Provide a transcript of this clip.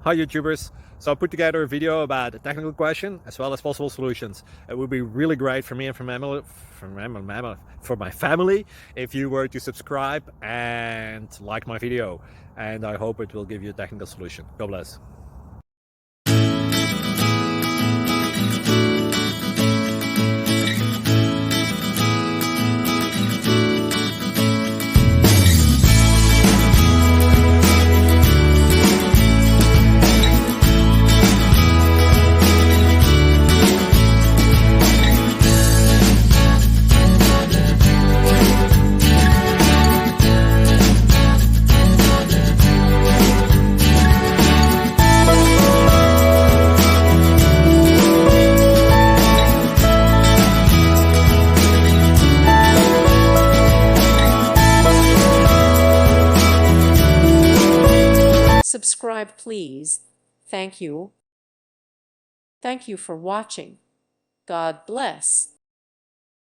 Hi YouTubers! So I put together a video about a technical question as well as possible solutions. It would be really great for me and for my family if you were to subscribe and like my video, and I hope it will give you a technical solution. God bless. Subscribe, please. Thank you. Thank you for watching. God bless.